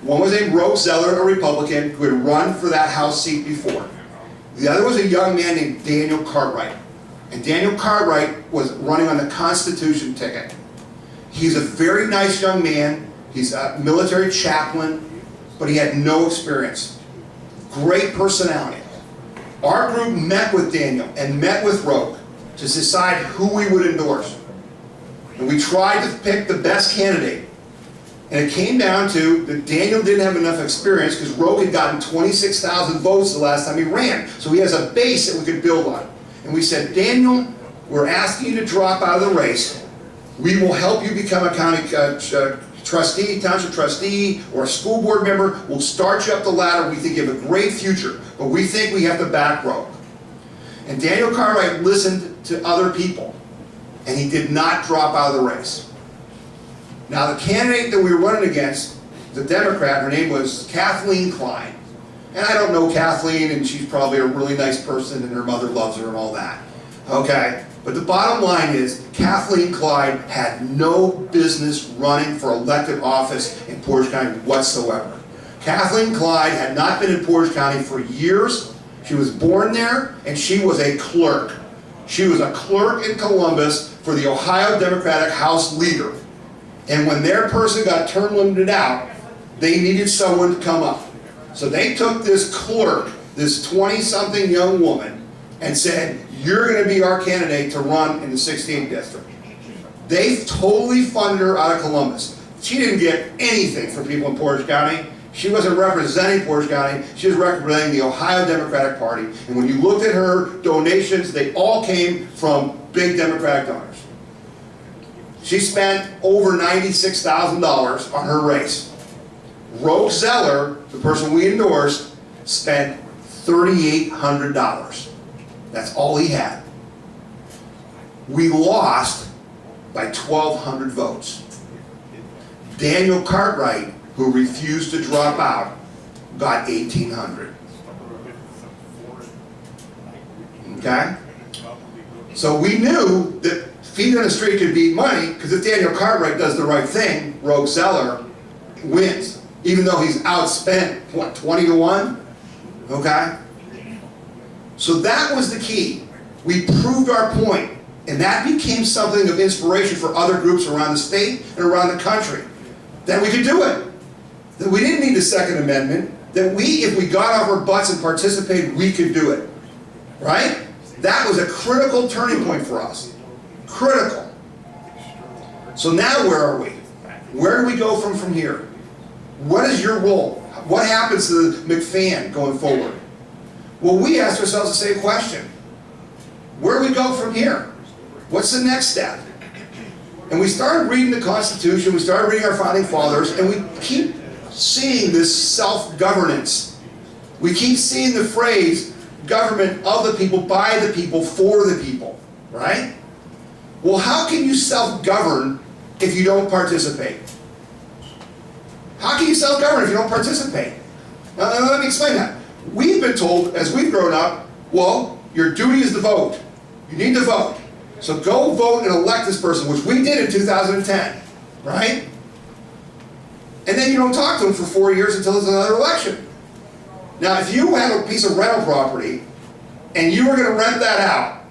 One was named Rogue Zeller, a Republican, who had run for that House seat before. The other was a young man named Daniel Cartwright. And Daniel Cartwright was running on the Constitution ticket. He's a very nice young man. He's a military chaplain, but he had no experience. Great personality. Our group met with Daniel and met with Rogue to decide who we would endorse. And we tried to pick the best candidate. And it came down to that Daniel didn't have enough experience because Rogue had gotten 26,000 votes the last time he ran. So he has a base that we could build on. And we said, Daniel, we're asking you to drop out of the race. We will help you become a county trustee, township trustee, or a school board member. We'll start you up the ladder. We think you have a great future, but we think we have to back Rogue. And Daniel Cartwright listened to other people, and he did not drop out of the race. Now, the candidate that we were running against, the Democrat, her name was Kathleen Klein. And I don't know Kathleen, and she's probably a really nice person, and her mother loves her and all that. Okay? But the bottom line is, Kathleen Klein had no business running for elected office in Portage County whatsoever. Kathleen Klein had not been in Portage County for years. She was born there, and she was a clerk. She was a clerk in Columbus for the Ohio Democratic House leader. And when their person got term limited out, they needed someone to come up. So they took this clerk, this 20-something young woman, and said, you're going to be our candidate to run in the 16th district. They totally funded her out of Columbus. She didn't get anything from people in Portage County. She wasn't representing Portage County. She was representing the Ohio Democratic Party. And when you looked at her donations, they all came from big Democratic donors. She spent over $96,000 on her race. Rogue Zeller, the person we endorsed, spent $3,800. That's all he had. We lost by 1,200 votes. Daniel Cartwright, who refused to drop out, got 1,800. Okay? So we knew that feet on the street could beat money, because if Daniel Cartwright does the right thing, Rogue Zeller wins, even though he's outspent, what, 20 to 1? Okay? So that was the key. We proved our point, and that became something of inspiration for other groups around the state and around the country, that we could do it. That we didn't need the Second Amendment, that we, if we got off our butts and participated, we could do it. Right? That was a critical turning point for us. Critical. So now where are we? Where do we go from here? What is your role? What happens to the McFan going forward? Well, we asked ourselves the same question. Where do we go from here? What's the next step? And we started reading the Constitution, we started reading our Founding Fathers, and we keep seeing this self-governance. We keep seeing the phrase, government of the people, by the people, for the people, right? Well, how can you self-govern if you don't participate? How can you self-govern if you don't participate? Now, let me explain that. We've been told, as we've grown up, well, your duty is to vote. You need to vote. So go vote and elect this person, which we did in 2010, right? And then you don't talk to them for 4 years until there's another election. Now, if you have a piece of rental property and you were going to rent that out,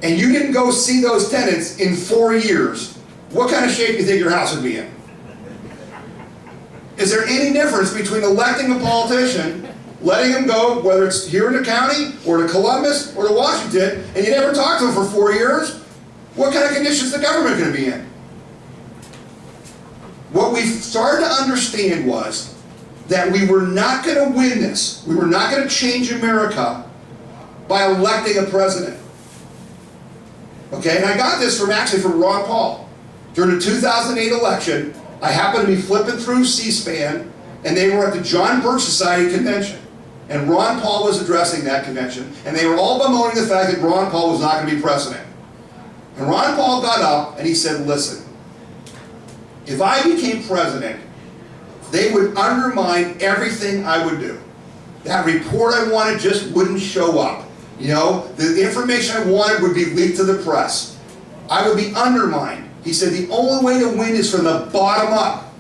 and you didn't go see those tenants in 4 years, what kind of shape do you think your house would be in? Is there any difference between electing a politician, letting him go, whether it's here in the county, or to Columbus, or to Washington, and you never talk to him for 4 years? What kind of conditions is the government going to be in? What we started to understand was that we were not going to win this. We were not going to change America by electing a president. Okay, and I got this from Ron Paul. During the 2008 election, I happened to be flipping through C-SPAN, and they were at the John Birch Society convention. And Ron Paul was addressing that convention, and they were all bemoaning the fact that Ron Paul was not going to be president. And Ron Paul got up and he said, listen, if I became president, they would undermine everything I would do. That report I wanted just wouldn't show up. You know, the information I wanted would be leaked to the press. I would be undermined. He said the only way to win is from the bottom up.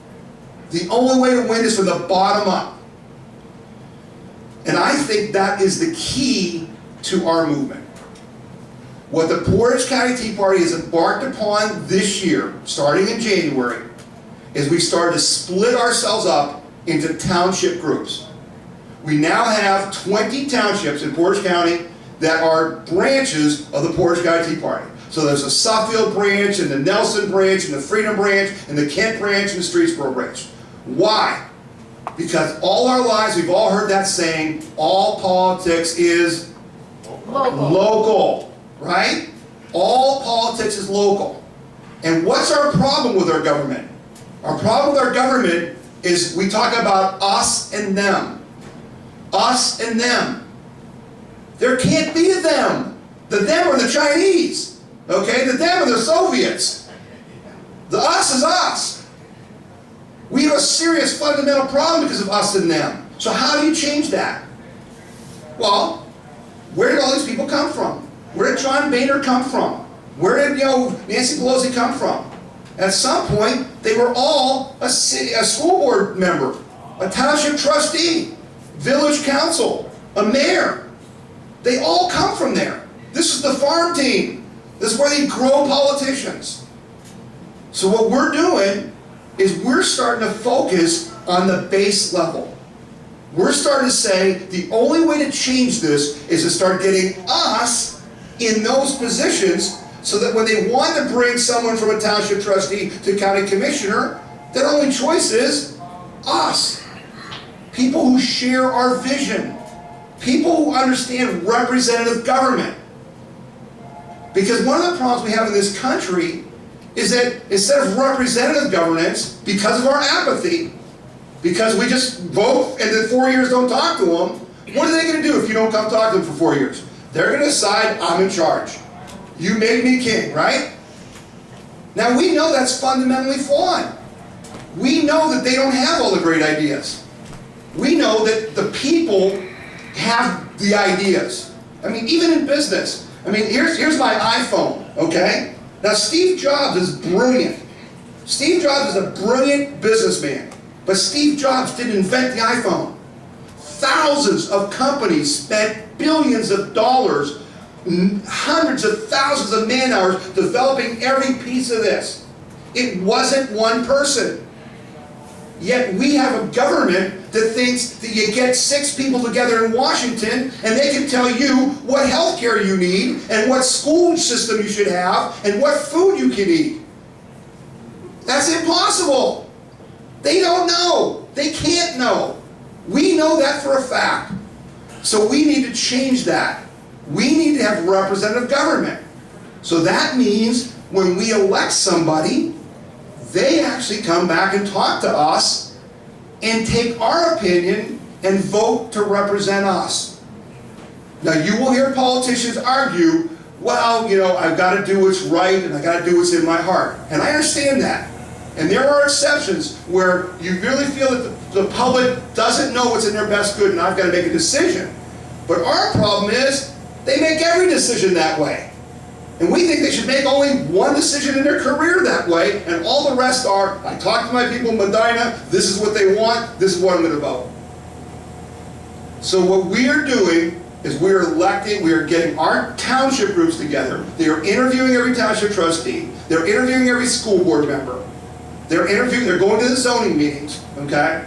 The only way to win is from the bottom up. And I think that is the key to our movement. What the Portage County Tea Party has embarked upon this year, starting in January, is we started to split ourselves up into township groups. We now have 20 townships in Portage County that are branches of the Portage County Tea Party. So there's a Suffield branch, and the Nelson branch, and the Freedom branch, and the Kent branch, and the Streetsboro branch. Why? Because all our lives we've all heard that saying, all politics is local, right? All politics is local. And what's our problem with our government? Our problem with our government is we talk about us and them. Us and them. There can't be a them. The them are the Chinese. Okay? The them are the Soviets. The us is us. We have a serious fundamental problem because of us and them. So how do you change that? Well, where did all these people come from? Where did John Boehner come from? Where did Nancy Pelosi come from? At some point, they were all a school board member, a township trustee, village council, a mayor. They all come from there. This is the farm team. This is where they grow politicians. So what we're doing is we're starting to focus on the base level. We're starting to say the only way to change this is to start getting us in those positions so that when they want to bring someone from a township trustee to county commissioner, their only choice is us. People who share our vision. People who understand representative government. Because one of the problems we have in this country is that instead of representative governance, because of our apathy, because we just vote and then 4 years don't talk to them, what are they going to do if you don't come talk to them for 4 years? They're going to decide, I'm in charge. You made me king, right? Now we know that's fundamentally flawed. We know that they don't have all the great ideas. We know that the people have the ideas. I mean, even in business. I mean, here's my iPhone, okay? Now Steve Jobs is brilliant. Steve Jobs is a brilliant businessman. But Steve Jobs didn't invent the iPhone. Thousands of companies spent billions of dollars, hundreds of thousands of man hours developing every piece of this. It wasn't one person. Yet we have a government that thinks that you get 6 people together in Washington and they can tell you what health care you need and what school system you should have and what food you can eat. That's impossible. They don't know. They can't know. We know that for a fact. So we need to change that. We need to have representative government. So that means when we elect somebody, they actually come back and talk to us and take our opinion and vote to represent us. Now you will hear politicians argue, well, I've got to do what's right and I've got to do what's in my heart. And I understand that. And there are exceptions where you really feel that the public doesn't know what's in their best good and I've got to make a decision. But our problem is they make every decision that way. And we think they should make only one decision in their career that way, and all the rest are, I talked to my people in Medina, this is what they want, this is what I'm going to vote. So what we are doing is we are getting our township groups together. They are interviewing every township trustee. They're interviewing every school board member. They're going to the zoning meetings, okay?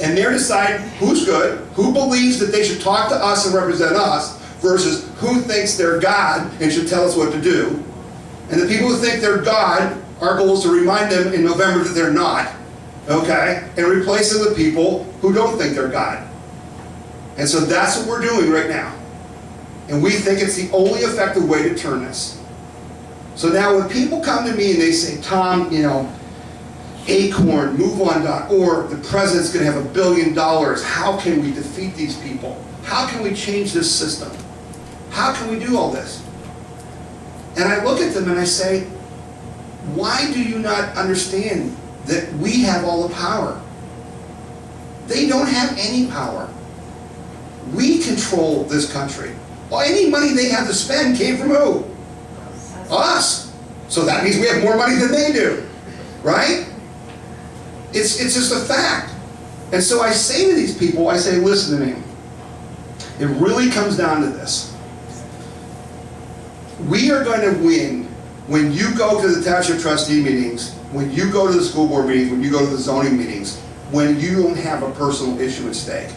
And they're deciding who's good, who believes that they should talk to us and represent us, versus who thinks they're God and should tell us what to do. And the people who think they're God, our goal is to remind them in November that they're not, okay? And replace them with people who don't think they're God. And so that's what we're doing right now. And we think it's the only effective way to turn this. So now when people come to me and they say, Tom, Acorn, MoveOn.org, the president's going to have $1 billion. How can we defeat these people? How can we change this system? How can we do all this? And I look at them and I say, why do you not understand that we have all the power? They don't have any power. We control this country. Well, any money they have to spend came from who? Us. So that means we have more money than they do, right? It's just a fact. And so I say to these people, I say, listen to me. It really comes down to this. We are going to win when you go to the township trustee meetings, when you go to the school board meetings, when you go to the zoning meetings, when you don't have a personal issue at stake.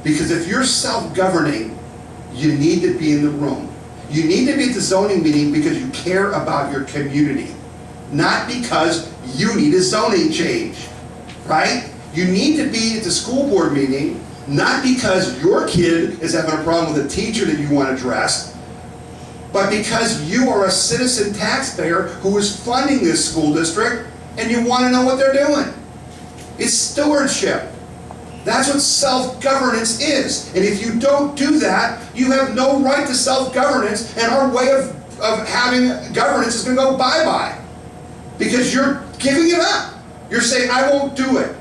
Because if you're self-governing, you need to be in the room. You need to be at the zoning meeting because you care about your community, not because you need a zoning change, right? You need to be at the school board meeting, not because your kid is having a problem with a teacher that you want addressed, but because you are a citizen taxpayer who is funding this school district and you want to know what they're doing. It's stewardship. That's what self-governance is. And if you don't do that, you have no right to self-governance, and our way of having governance is going to go bye-bye. Because you're giving it up. You're saying, I won't do it.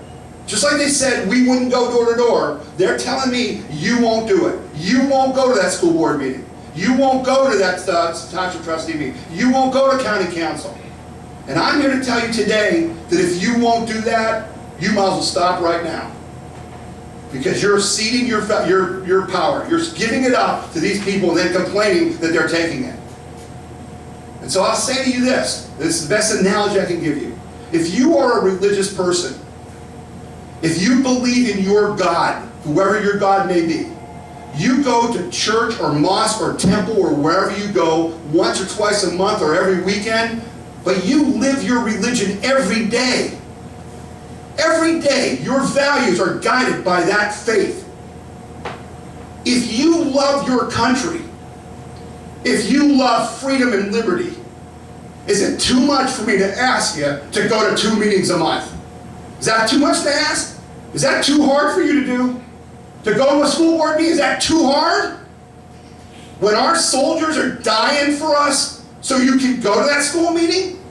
Just like they said we wouldn't go door to door, they're telling me you won't do it. You won't go to that school board meeting. You won't go to that township trustee meeting. You won't go to county council. And I'm here to tell you today that if you won't do that, you might as well stop right now. Because you're ceding your power. You're giving it up to these people and then complaining that they're taking it. And so I'll say to you this is the best analogy I can give you. If you are a religious person, if you believe in your God, whoever your God may be, you go to church or mosque or temple or wherever you go once or twice a month or every weekend, but you live your religion every day. Every day, your values are guided by that faith. If you love your country, if you love freedom and liberty, is it too much for me to ask you to go to 2 meetings a month? Is that too much to ask? Is that too hard for you to do? To go to a school board meeting, is that too hard? When our soldiers are dying for us so you can go to that school meeting?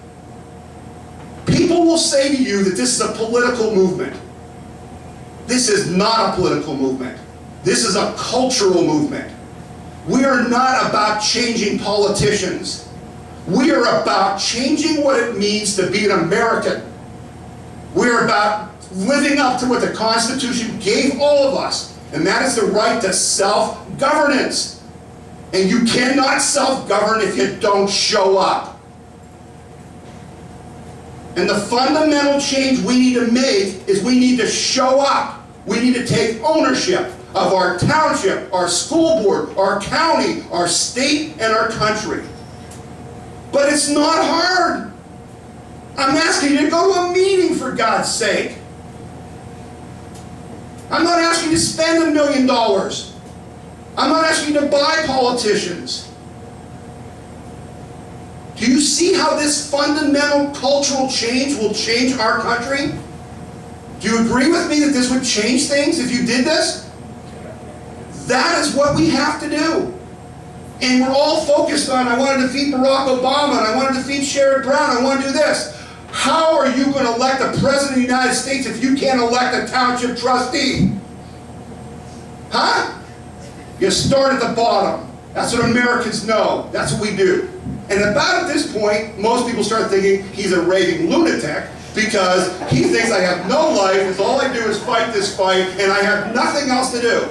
People will say to you that this is a political movement. This is not a political movement. This is a cultural movement. We are not about changing politicians. We are about changing what it means to be an American. We are about living up to what the Constitution gave all of us, and that is the right to self-governance. And you cannot self-govern if you don't show up. And the fundamental change we need to make is we need to show up. We need to take ownership of our township, our school board, our county, our state, and our country. But it's not hard. I'm asking you to go to a meeting, for God's sake. I'm not asking you to spend $1 million. I'm not asking you to buy politicians. Do you see how this fundamental cultural change will change our country? Do you agree with me that this would change things if you did this? That is what we have to do. And we're all focused on, I want to defeat Barack Obama, and I want to defeat Sherrod Brown, I want to do this. How are you going to elect the President of the United States if you can't elect a township trustee? Huh? You start at the bottom. That's what Americans know. That's what we do. And about at this point, most people start thinking he's a raving lunatic because he thinks I have no life, and all I do is fight this fight, and I have nothing else to do.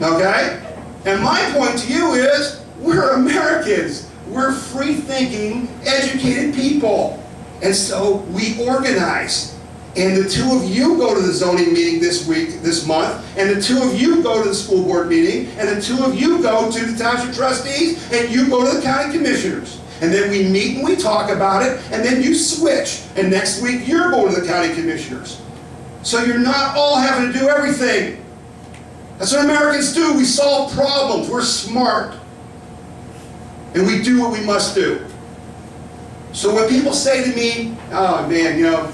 Okay? And my point to you is, we're Americans. We're free-thinking, educated people. And so we organize. And the two of you go to the zoning meeting this month, and the two of you go to the school board meeting, and the two of you go to the township trustees, and you go to the county commissioners. And then we meet and we talk about it, and then you switch. And next week you're going to the county commissioners. So you're not all having to do everything. That's what Americans do. We solve problems. We're smart. And we do what we must do. So when people say to me, oh man,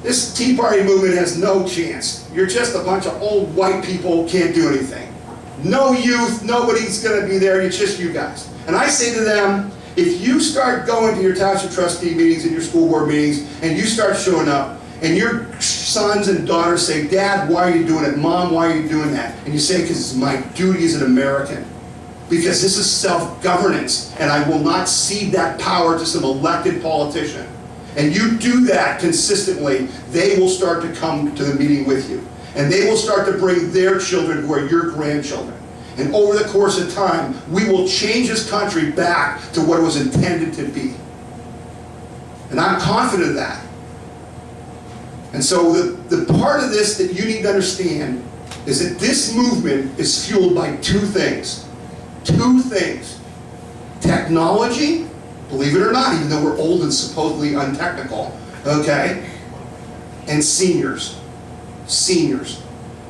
this Tea Party movement has no chance. You're just a bunch of old white people, can't do anything. No youth, nobody's going to be there, it's just you guys. And I say to them, if you start going to your township trustee meetings and your school board meetings, and you start showing up, and your sons and daughters say, Dad, why are you doing it? Mom, why are you doing that? And you say, because it's my duty as an American. Because this is self-governance, and I will not cede that power to some elected politician. and you do that consistently, they will start to come to the meeting with you. And they will start to bring their children who are your grandchildren. And over the course of time, we will change this country back to what it was intended to be. And I'm confident of that. And so the part of this that you need to understand is that this movement is fueled by two things. Two things. Technology, believe it or not, even though we're old and supposedly untechnical, okay? And seniors. Seniors.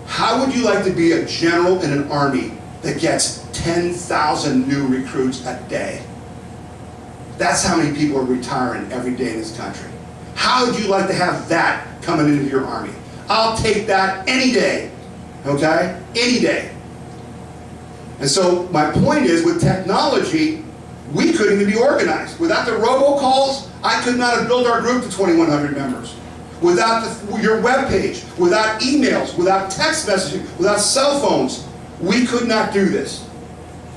How would you like to be a general in an army that gets 10,000 new recruits a day? That's how many people are retiring every day in this country. How would you like to have that coming into your army? I'll take that any day, okay? Any day. And so my point is, with technology, we couldn't even be organized. Without the robocalls, I could not have built our group to 2,100 members. Without your webpage, without emails, without text messaging, without cell phones, we could not do this.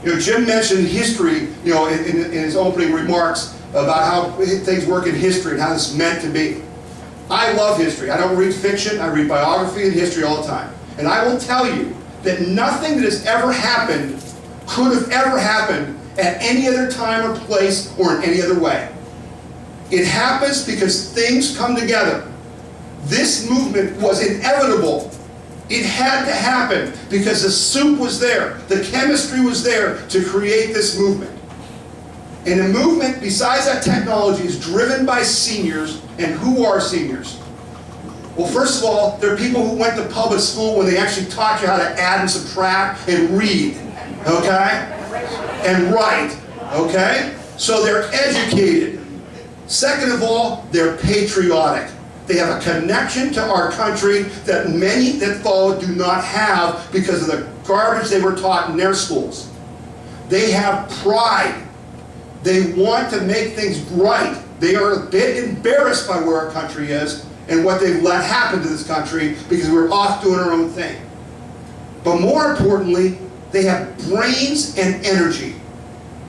You know, Jim mentioned history, you know, in his opening remarks about how things work in history and how this is meant to be. I love history. I don't read fiction. I read biography and history all the time. And I will tell you that nothing that has ever happened could have ever happened at any other time or place or in any other way. It happens because things come together. This movement was inevitable. It had to happen because the soup was there. The chemistry was there to create this movement. And the movement, besides that technology, is driven by seniors. And who are seniors? Well, first of all, they're people who went to public school when they actually taught you how to add and subtract and read, okay? And write, okay? So they're educated. Second of all, they're patriotic. They have a connection to our country that many that follow do not have because of the garbage they were taught in their schools. They have pride. They want to make things right. They are a bit embarrassed by where our country is and what they've let happen to this country because we're off doing our own thing. But more importantly, they have brains and energy.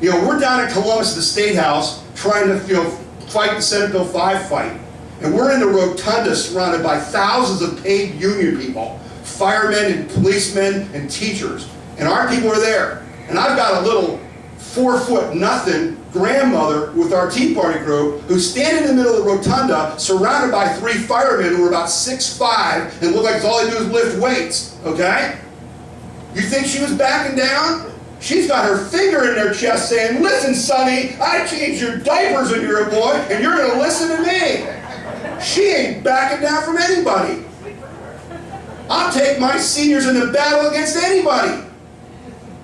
You know, we're down in Columbus at the State House trying to, you know, fight the Senate Bill 5 fight. And we're in the rotunda surrounded by thousands of paid union people, firemen and policemen and teachers. And our people are there. And I've got a little 4-foot-nothing grandmother with our Tea Party group who's standing in the middle of the rotunda surrounded by 3 firemen who are about 6'5" and look like all they do is lift weights, okay? You think she was backing down? She's got her finger in their chest saying, "Listen, Sonny, I changed your diapers when you were a boy, and you're going to listen to me." She ain't backing down from anybody. I'll take my seniors into battle against anybody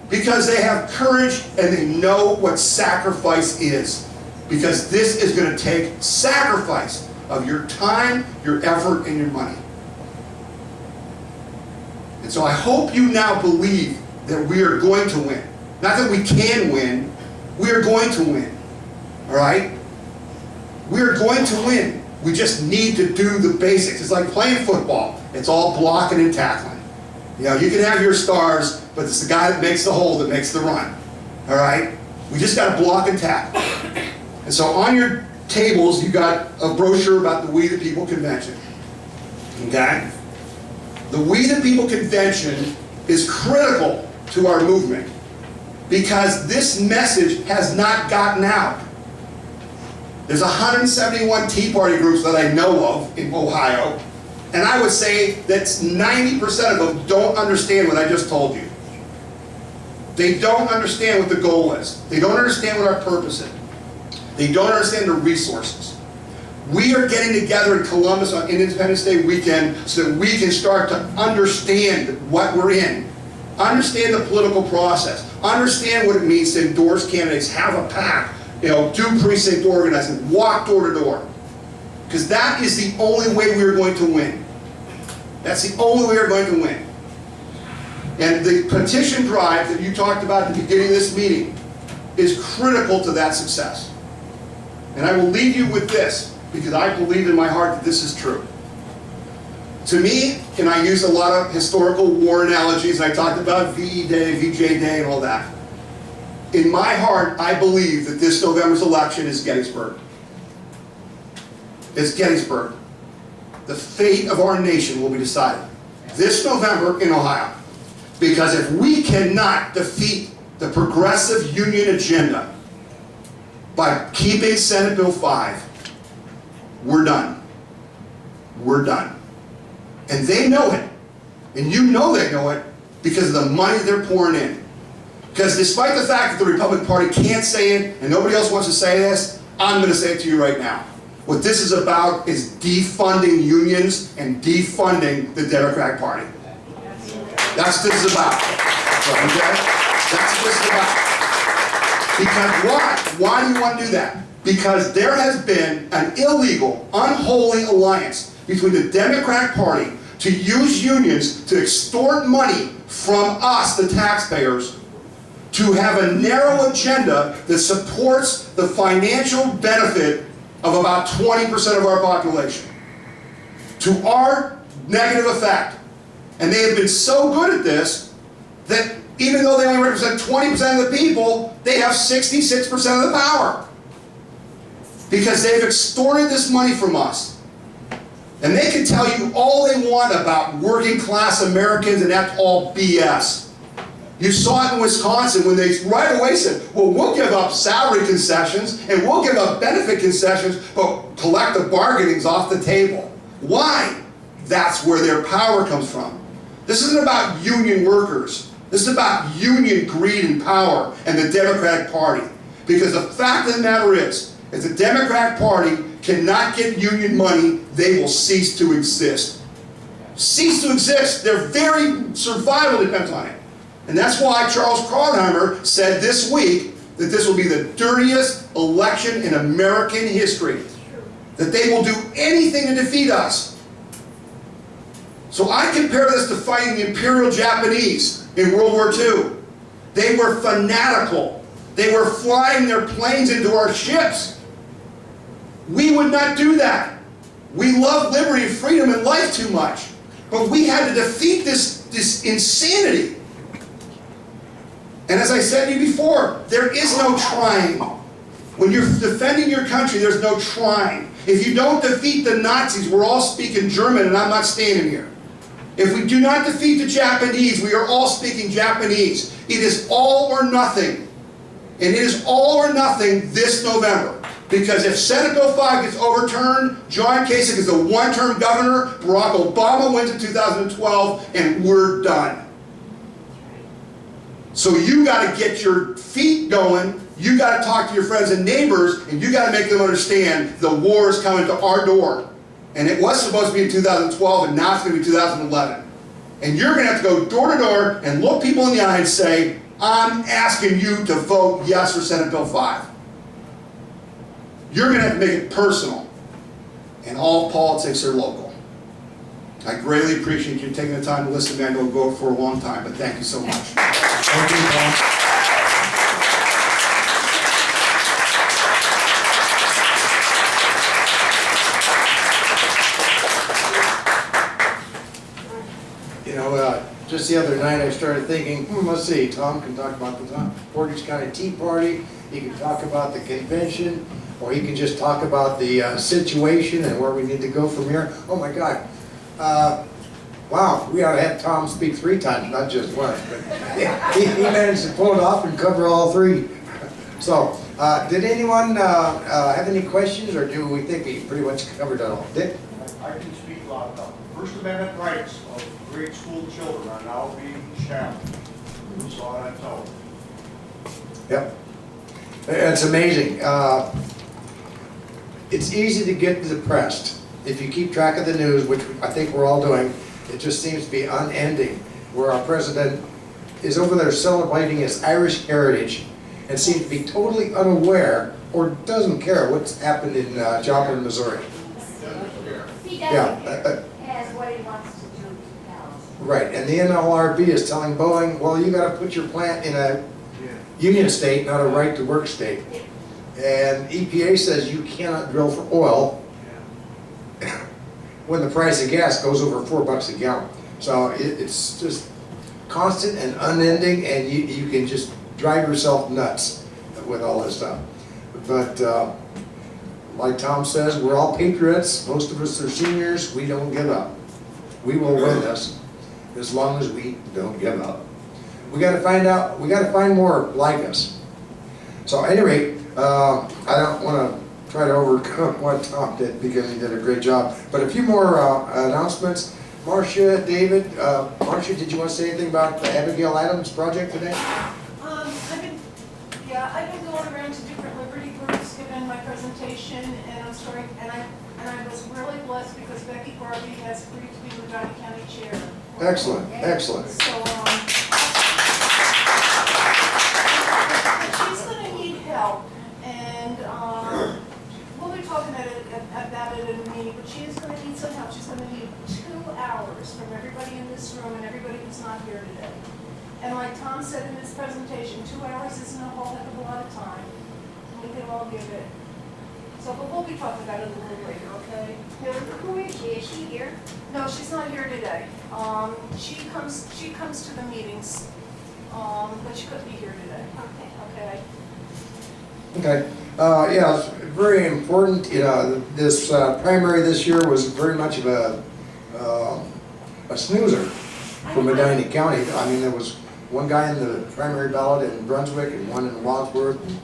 because they have courage and they know what sacrifice is. Because this is going to take sacrifice of your time, your effort, and your money. And so I hope you now believe that we are going to win. Not that we can win, we are going to win. All right? We are going to win. We just need to do the basics. It's like playing football. It's all blocking and tackling. You know, you can have your stars, but it's the guy that makes the hole that makes the run. All right? We just got to block and tackle. And so on your tables, you got a brochure about the We the People Convention. Okay? The We the People Convention is critical to our movement because this message has not gotten out. There's 171 Tea Party groups that I know of in Ohio, and I would say that 90% of them don't understand what I just told you. They don't understand what the goal is. They don't understand what our purpose is. They don't understand the resources. We are getting together in Columbus on Independence Day weekend so that we can start to understand what we're in. Understand the political process. Understand what it means to endorse candidates, have a PAC, you know, do precinct organizing, walk door to door. Because that is the only way we are going to win. That's the only way we're going to win. And the petition drive that you talked about at the beginning of this meeting is critical to that success. And I will leave you with this, because I believe in my heart that this is true. To me, and I use a lot of historical war analogies, I talked about VE Day, VJ Day, and all that. In my heart, I believe that this November's election is Gettysburg. is Gettysburg. The fate of our nation will be decided this November in Ohio. Because if we cannot defeat the progressive union agenda by keeping Senate Bill 5, we're done. We're done. And they know it. And you know they know it because of the money they're pouring in. Because despite the fact that the Republican Party can't say it and nobody else wants to say this, I'm going to say it to you right now. What this is about is defunding unions and defunding the Democratic Party. That's what this is about. Okay? That's what this is about. Because why? Why do you want to do that? Because there has been an illegal, unholy alliance between the Democratic Party to use unions to extort money from us, the taxpayers, to have a narrow agenda that supports the financial benefit of about 20% of our population, to our negative effect. And they have been so good at this that even though they only represent 20% of the people, they have 66% of the power. Because they've extorted this money from us. And they can tell you all they want about working class Americans, and that's all BS. You saw it in Wisconsin when they right away said, well, we'll give up salary concessions and we'll give up benefit concessions, but collective bargaining's off the table. Why? That's where their power comes from. This isn't about union workers. This is about union greed and power and the Democratic Party. Because the fact of the matter is, if the Democratic Party cannot get union money, they will cease to exist. Cease to exist. Their very survival depends on it. And that's why Charles Krauthammer said this week that this will be the dirtiest election in American history. That they will do anything to defeat us. So I compare this to fighting the Imperial Japanese in World War II. They were fanatical. They were flying their planes into our ships. We would not do that. We love liberty and freedom and life too much. But we had to defeat this insanity. And as I said to you before, there is no trying. When you're defending your country, there's no trying. If you don't defeat the Nazis, we're all speaking German and I'm not standing here. If we do not defeat the Japanese, we are all speaking Japanese. It is all or nothing. And it is all or nothing this November. Because if Senate Bill 5 gets overturned, John Kasich is a one-term governor, Barack Obama wins in 2012, and we're done. So you got to get your feet going, you got to talk to your friends and neighbors, and you got to make them understand the war is coming to our door. And it was supposed to be in 2012, and now it's going to be 2011. And you're going to have to go door to door and look people in the eye and say, I'm asking you to vote yes for Senate Bill 5. You're going to have to make it personal. And all politics are local. I greatly appreciate you taking the time to listen to me. I know we'll go for a long time, but thank you so much. Thank you, Tom. Just the other night I started thinking, let's see, Tom can talk about the Portage County Tea Party, he can talk about the convention, or he can just talk about the situation and where we need to go from here. Oh my God. Wow, we ought to have Tom speak 3 times, not just once. But he managed to pull it off and cover all 3. So, did anyone have any questions, or do we think he pretty much covered it all? Dick? I can speak loud enough. First Amendment rights of grade school children are now being challenged. We saw it on television. Yep. It's amazing. It's easy to get depressed if you keep track of the news, which I think we're all doing. It just seems to be unending, where our president is over there celebrating his Irish heritage and seems to be totally unaware or doesn't care what's happened in Joplin, Missouri. He doesn't Yeah. has what he wants to do now. Right, and the NLRB is telling Boeing, well, you got to put your plant in a union state, not a right-to-work state. And EPA says you cannot drill for oil when the price of gas goes over $4 a gallon. So it's just constant and unending, and you can just drive yourself nuts with all this stuff. But like Tom says, we're all patriots, most of us are seniors, we don't give up. We will win this, as long as we don't give up. We gotta find more like us. So at any rate, I don't wanna try to overcome what Tom did, because he did a great job. But a few more announcements. Marcia, David, Marcia, did you want to say anything about the Abigail Adams project today? I've been going around to different Liberty groups, giving my presentation, and I'm sorry, and I was really blessed because Becky Barbie has agreed to be the Johnny County Chair. Excellent, excellent. So, she's gonna need help, and, we'll be talking about it in a meeting, but she is gonna need some help. She's gonna need 2 hours from everybody in this room and everybody who's not here today. And like Tom said in his presentation, 2 hours isn't a whole heck of a lot of time. We can all give it. So, but we'll be talking about it a little later, okay? Who is she? Is she here? No, she's not here today. She comes to the meetings, but she couldn't be here today. Okay. Okay? Okay, yeah, it's very important. This primary this year was very much of a snoozer for Medina County. I mean, there was one guy in the primary ballot in Brunswick and one in Wadsworth, and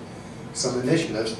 some initiatives.